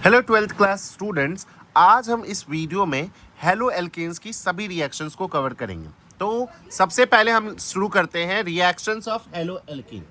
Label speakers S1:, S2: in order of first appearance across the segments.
S1: Hello 12th class students, आज हम इस वीडियो में हेलो एल्केन्स की सभी रिएक्शंस को कवर करेंगे। तो सबसे पहले हम शुरू करते हैं रिएक्शंस ऑफ हेलो एल्केन।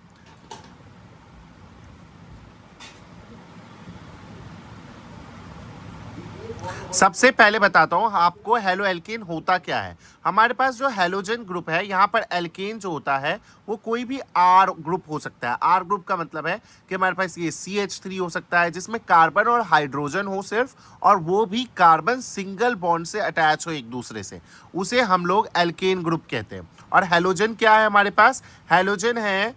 S1: सबसे पहले बताता हूं आपको हेलो एल्केन होता क्या है। हमारे पास जो हेलोजन ग्रुप है, यहाँ पर एल्केन जो होता है वो कोई भी आर ग्रुप हो सकता है। आर ग्रुप का मतलब है कि हमारे पास ये CH3 हो सकता है जिसमें कार्बन और हाइड्रोजन हो सिर्फ, और वो भी कार्बन सिंगल बॉन्ड से अटैच हो एक दूसरे से, उसे हम लोग एल्केन ग्रुप कहते हैं। और हेलोजन क्या है हमारे पास? हेलोजन है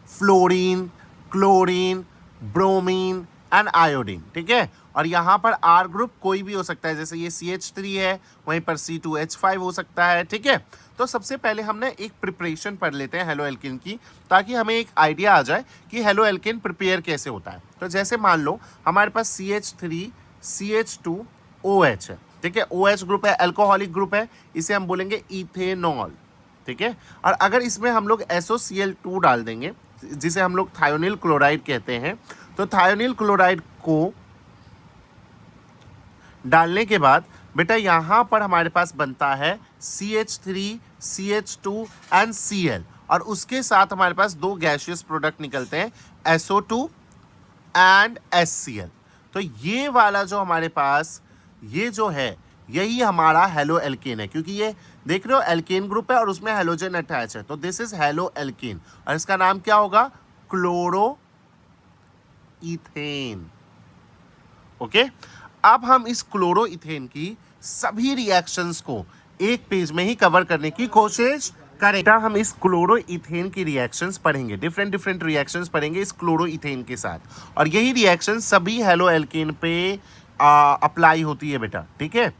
S1: fluorine, chlorine, bromine and iodine. ठीक है। और यहाँ पर आर ग्रुप कोई भी हो सकता है, जैसे ये CH3 है, वहीं पर C2H5 हो सकता है। ठीक है। तो सबसे पहले हमने एक प्रिपरेशन पढ़ लेते हैं हेलो एल्केन की, ताकि हमें एक आइडिया आ जाए कि हेलो एल्केन प्रिपेयर कैसे होता है। तो जैसे मान लो हमारे पास CH3 CH2 OH है। ठीक है। OH ग्रुप है, अल्कोहलिक ग्रुप है, इसे हम बोलेंगे इथेनॉल। ठीक है। और अगर इसमें हम लोग SOCl2 डाल देंगे, जिसे हम लोग थायोनिल क्लोराइड कहते हैं, तो थायोनिल क्लोराइड को डालने के बाद बेटा यहाँ पर हमारे पास बनता है CH3 CH2 एंड Cl, और उसके साथ हमारे पास दो गैसियस प्रोडक्ट निकलते हैं, SO2 एंड HCl। तो ये वाला जो हमारे पास ये जो है, यही हमारा हेलो एल्केन है, क्योंकि ये देख रहे हो एल्केन ग्रुप है और उसमें हेलोजन अटैच है। तो दिस इज हेलो एल्केन, और इसका नाम क्या होगा? Chloro ethane. ओके। अब हम इस क्लोरो इथेन की सभी रिएक्शंस को एक पेज में ही कवर करने की कोशिश करें। हम इस क्लोरो इथेन की रिएक्शंस पढ़ेंगे, डिफरेंट रिएक्शंस पढ़ेंगे इस क्लोरो इथेन के साथ, और यही रिएक्शन सभी हेलो एल्केन पे अप्लाई होती है बेटा। ठीक है।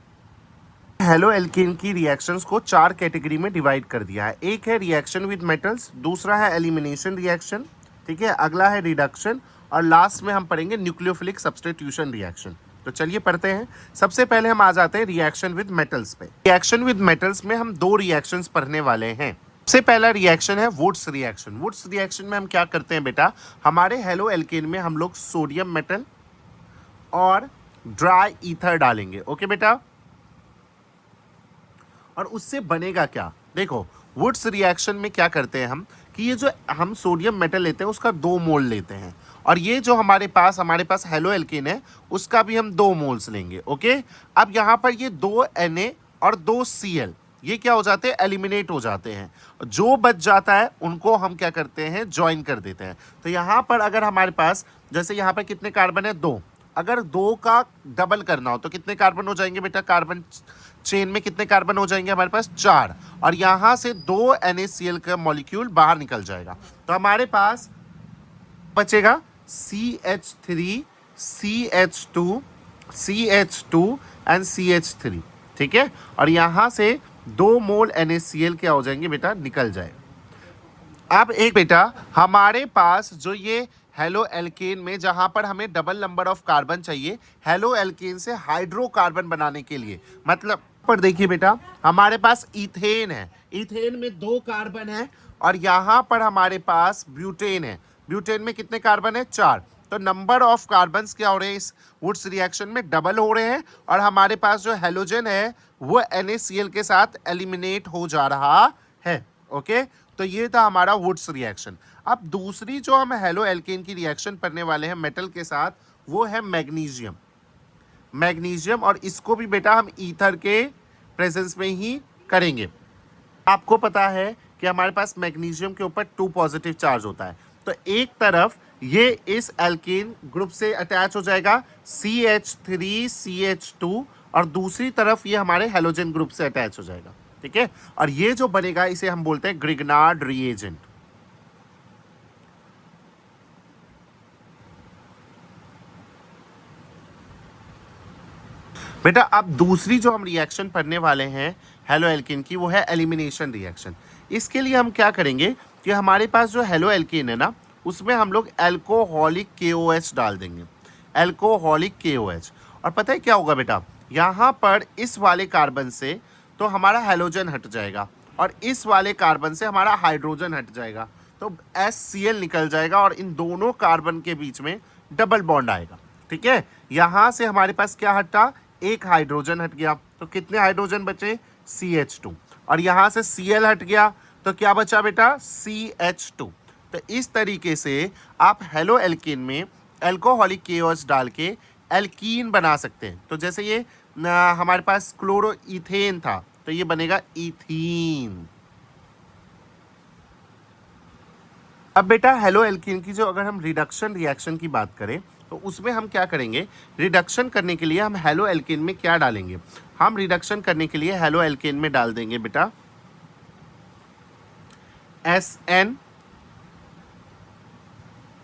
S1: हेलो एल्केन की रिएक्शंस को चार कैटेगरी में डिवाइड कर दिया है। एक है रिएक्शन विद मेटल्स, दूसरा है एलिमिनेशन रिएक्शन, ठीक है, अगला है रिडक्शन, और लास्ट में हम पढ़ेंगे न्यूक्लियोफिलिक सब्स्टिट्यूशन रिएक्शन। तो चलिए पढ़ते हैं। सबसे पहले हम आ जाते हैं रिएक्शन विद मेटल्स पे। रिएक्शन विद मेटल्स में हम दो रिएक्शंस पढ़ने वाले हैं। सबसे पहला रिएक्शन है वुड्स रिएक्शन। वुड्स रिएक्शन में हम क्या करते हैं बेटा, हमारे हेलो एल्केन में हम लोग सोडियम मेटल और ड्राई ईथर डालेंगे। ओके बेटा। और उससे बनेगा क्या? देखो, वुड्स रिएक्शन में क्या करते हैं हम कि ये जो हम सोडियम मेटल लेते हैं उसका 2 मोल लेते हैं, और ये जो हमारे पास हेलो एल्केन है उसका भी हम 2 मोल्स लेंगे। ओके। अब यहाँ पर ये 2 Na और 2 Cl ये क्या हो जाते हैं? एलिमिनेट हो जाते हैं। जो बच जाता है उनको हम क्या करते हैं? ज्वाइन कर देते हैं। तो यहाँ पर अगर हमारे पास, जैसे यहाँ पर कितने कार्बन है? 2। अगर 2 का डबल करना हो तो कितने कार्बन हो जाएंगे बेटा? कार्बन चेन में कितने कार्बन हो जाएंगे हमारे पास? 4, और यहाँ से 2 NaCl का मॉलिक्यूल बाहर निकल जाएगा। तो हमारे पास बचेगा CH3 CH2 CH2 and CH3। ठीक है। और यहाँ से 2 मोल NaCl क्या हो जाएंगे बेटा? निकल जाए। अब एक बेटा हमारे पास जो ये हेलो एल्केन में, जहां पर हमें डबल नंबर ऑफ कार्बन चाहिए हेलो एल्केन से हाइड्रोकार्बन बनाने के लिए, मतलब पर देखिए बेटा हमारे पास इथेन है, इथेन में 2 कार्बन है, और यहां पर हमारे पास ब्यूटेन है, ब्यूटेन में कितने कार्बन है? 4। तो नंबर ऑफ कार्बन्स क्या हो रहे हैं इस वुड्स रिएक्शन में? डबल हो रहे हैं, और हमारे पास जो हेलोजन है वो NaCl के साथ एलिमिनेट हो जा रहा है। ओके। तो ये था हमारा वुड्स रिएक्शन। अब दूसरी जो हम हेलो एल्केन की रिएक्शन पढ़ने वाले हैं मेटल के साथ, वो है मैग्नीशियम। मैग्नीशियम, और इसको भी बेटा हम ईथर के प्रेजेंस में ही करेंगे। आपको पता है कि हमारे पास मैग्नीशियम के ऊपर 2 पॉजिटिव चार्ज होता है। तो एक तरफ ये इस एल्केन ग्रुप से अटैच हो जाएगा CH3 CH2, और दूसरी तरफ ये हमारे हेलोजन ग्रुप से अटैच हो जाएगा। ठीक है। और ये जो बनेगा इसे हम बोलते हैं ग्रिग्नार्ड रिएजेंट। बेटा अब दूसरी जो हम रिएक्शन पढ़ने वाले हैं हेलो एल्केन की, वो है एलिमिनेशन रिएक्शन। इसके लिए हम क्या करेंगे कि हमारे पास जो हेलो एल्केन है ना, उसमें हम लोग एल्कोहलिक KOH डाल देंगे, एल्कोहलिक KOH। और पता है क्या होगा बेटा, यहाँ पर इस वाले कार्बन से तो हमारा हेलोजन हट जाएगा, और इस वाले कार्बन से हमारा हाइड्रोजन हट जाएगा। तो HCl निकल जाएगा और इन दोनों कार्बन के बीच में डबल बॉन्ड आएगा। ठीक है, यहां से हमारे पास क्या हटा, एक हाइड्रोजन हट गया, तो कितने हाइड्रोजन बचे, CH2। और यहां से Cl हट गया तो क्या बचा बेटा, CH2। तो इस तरीके से आप हेलो एल्केन में अल्कोहलिक KOH डाल के एल्कीन बना सकते हैं। तो जैसे ये हमारे पास क्लोरो इथेन था तो ये बनेगा इथीन। अब बेटा हेलो एल्कीन की जो अगर हम रिडक्शन रिएक्शन की बात करें तो उसमें हम क्या करेंगे, रिडक्शन करने के लिए हम हेलो एल्कीन में क्या डालेंगे, हम रिडक्शन करने के लिए हेलो एल्कीन में डाल देंगे बेटा SN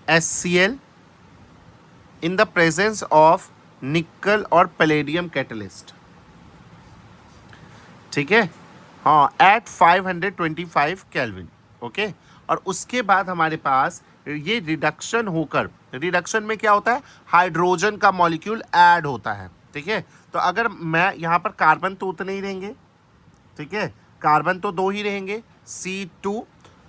S1: HCl in the presence of निकल और पैलेडियम कैटलिस्ट। ठीक है, हाँ, एट 525 केल्विन। ओके, और उसके बाद हमारे पास ये रिडक्शन होकर, रिडक्शन में क्या होता है, हाइड्रोजन का मॉलिक्यूल ऐड होता है। ठीक है, तो अगर मैं यहाँ पर कार्बन तो उतने ही रहेंगे, ठीक है, कार्बन तो 2 ही रहेंगे, C2,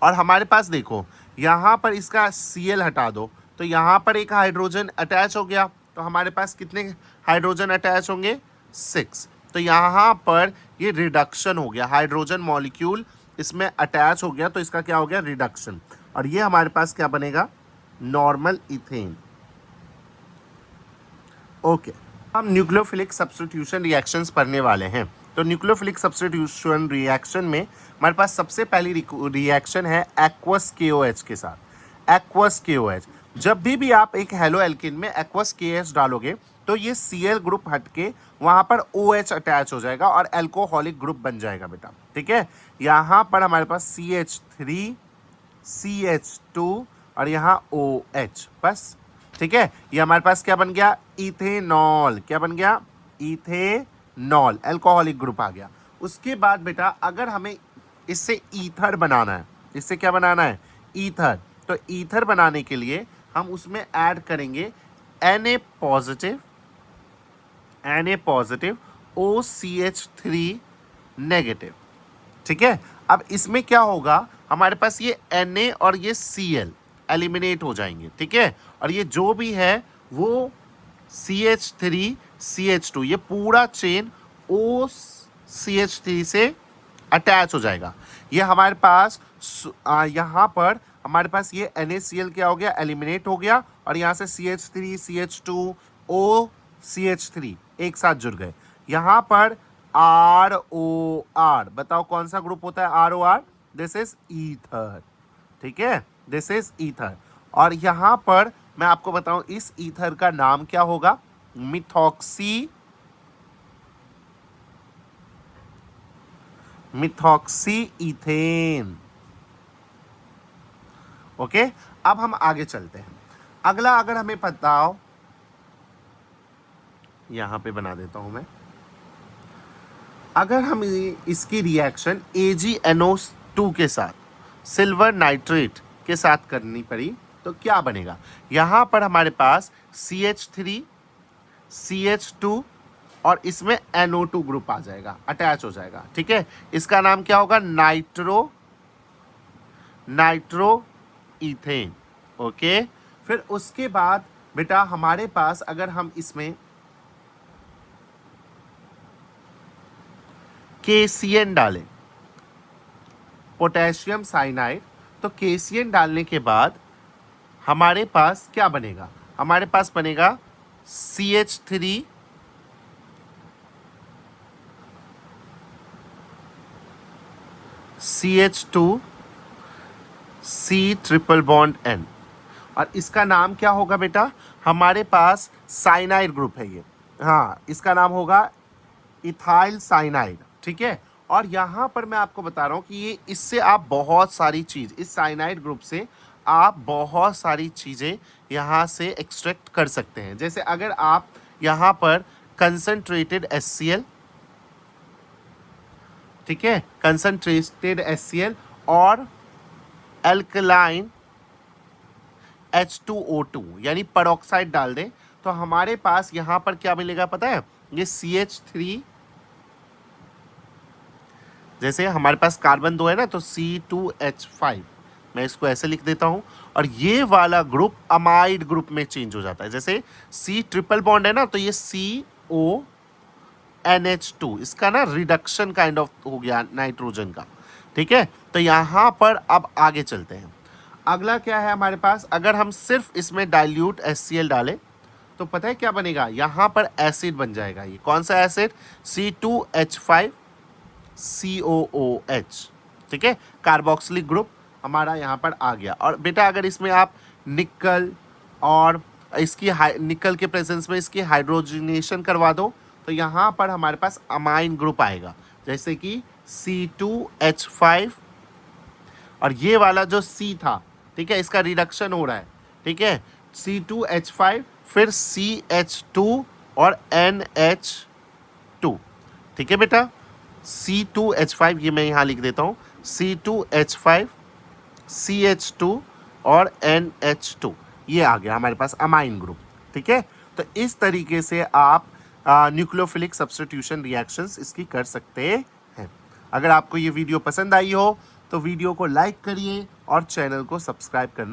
S1: और हमारे पास देखो यहाँ पर इसका Cl हटा दो तो यहाँ पर एक हाइड्रोजन अटैच हो गया, तो हमारे पास कितने हाइड्रोजन अटैच होंगे, 6। तो यहाँ पर ये रिडक्शन हो गया, हाइड्रोजन मॉलिक्यूल इसमें अटैच हो गया, तो इसका क्या हो गया, रिडक्शन। और ये हमारे पास क्या बनेगा, नॉर्मल इथेन। ओके, हम न्यूक्लियोफिलिक सब्स्टिट्यूशन रिएक्शंस पढ़ने वाले हैं। तो न्यूक्लियोफिलिक सब्स्टिट्यूशन रिएक्शन में हमारे पास सबसे पहली रिएक्शन है एक्वस KOH के साथ। एक्वस KOH, जब भी आप एक हेलो एल्कीन में एक्वस KOH डालोगे तो ये Cl ग्रुप हटके वहां पर OH अटैच हो जाएगा और एल्कोहलिक ग्रुप बन जाएगा बेटा। ठीक है, यहाँ पर हमारे पास CH3 CH2 और यहाँ OH, बस। ठीक है, ये हमारे पास क्या बन गया, इथेनॉल। क्या बन गया, इथेनॉल, एल्कोहलिक ग्रुप आ गया। उसके बाद बेटा अगर हमें इससे ईथर बनाना है, इससे क्या बनाना है, ईथर, तो ईथर बनाने के लिए हम उसमें ऐड करेंगे Na पॉजिटिव OCH3 नेगेटिव। ठीक है, अब इसमें क्या होगा, हमारे पास ये Na और ये Cl एलिमिनेट हो जाएंगे। ठीक है, और ये जो भी है वो CH3 CH2 ये पूरा चेन OCH3 से अटैच हो जाएगा। ये हमारे पास यहाँ पर हमारे पास ये NaCl क्या हो गया, एलिमिनेट हो गया, और यहाँ से CH3 CH2 OCH3 एक साथ जुड़ गए। यहाँ पर ROR, बताओ कौन सा ग्रुप होता है ROR, दिस इज ईथर। ठीक है, दिस इज ईथर। और यहाँ पर मैं आपको बताऊं इस ईथर का नाम क्या होगा, मिथॉक्सी इथेन। ओके, अब हम आगे चलते हैं। अगला अगर हमें बताओ, यहां पे बना देता हूं मैं, अगर हम इसकी रिएक्शन AgNO2 के साथ सिल्वर नाइट्रेट के साथ करनी पड़ी तो क्या बनेगा, यहां पर हमारे पास CH3 CH2 और इसमें NO2 ग्रुप आ जाएगा, अटैच हो जाएगा। ठीक है, इसका नाम क्या होगा, नाइट्रो इथेन। ओके, फिर उसके बाद बेटा हमारे पास अगर हम इसमें KCN डालें, पोटेशियम साइनाइड, तो KCN डालने के बाद हमारे पास क्या बनेगा, हमारे पास बनेगा CH3 CH2 C triple bond N, और इसका नाम क्या होगा बेटा, हमारे पास साइनाइड ग्रुप है ये, हाँ, इसका नाम होगा इथाइल साइनाइड। ठीक है, और यहाँ पर मैं आपको बता रहा हूँ कि ये इससे आप बहुत सारी चीज़, इस साइनाइड ग्रुप से आप बहुत सारी चीज़ें यहाँ से एक्सट्रैक्ट कर सकते हैं। जैसे अगर आप यहाँ पर कंसनट्रेटेड HCl, ठीक है, कंसनट्रेटेड HCl और एल्कलाइन H2O2 यानी पेरोक्साइड डाल दें तो हमारे पास यहाँ पर क्या मिलेगा पता है, ये CH3, जैसे हमारे पास कार्बन 2 है ना, तो C2H5, मैं इसको ऐसे लिख देता हूँ, और ये वाला ग्रुप अमाइड ग्रुप में चेंज हो जाता है। जैसे C ट्रिपल बॉन्ड है ना, तो ये CONH2 इसका ना रिडक्शन काइंड ऑफ हो गया नाइट्रोजन का, ठीक है। तो यहाँ पर अब आगे चलते हैं। अगला क्या है हमारे पास, अगर हम सिर्फ इसमें डाइल्यूट HCl डालें तो पता है क्या बनेगा, यहाँ पर एसिड बन जाएगा। ये कौन सा एसिड, C2H5COOH, ठीक है, कार्बोक्सिलिक ग्रुप हमारा यहाँ पर आ गया। और बेटा अगर इसमें आप निकल और इसकी निकल के प्रेजेंस में इसकी हाइड्रोजनेशन करवा दो तो यहाँ पर हमारे पास अमाइन ग्रुप आएगा, जैसे कि C2H5, और ये वाला जो C था, ठीक है, इसका रिडक्शन हो रहा है, ठीक है, C2H5 फिर CH2 और NH2, ठीक है बेटा। C2H5 ये मैं यहाँ लिख देता हूँ, C2H5 CH2 और NH2, ये आ गया हमारे पास अमाइन ग्रुप, ठीक है। तो इस तरीके से आप न्यूक्लियोफिलिक सब्स्टिट्यूशन रिएक्शंस इसकी कर सकते हैं। अगर आपको ये वीडियो पसंद आई हो तो वीडियो को लाइक करिए और चैनल को सब्सक्राइब करना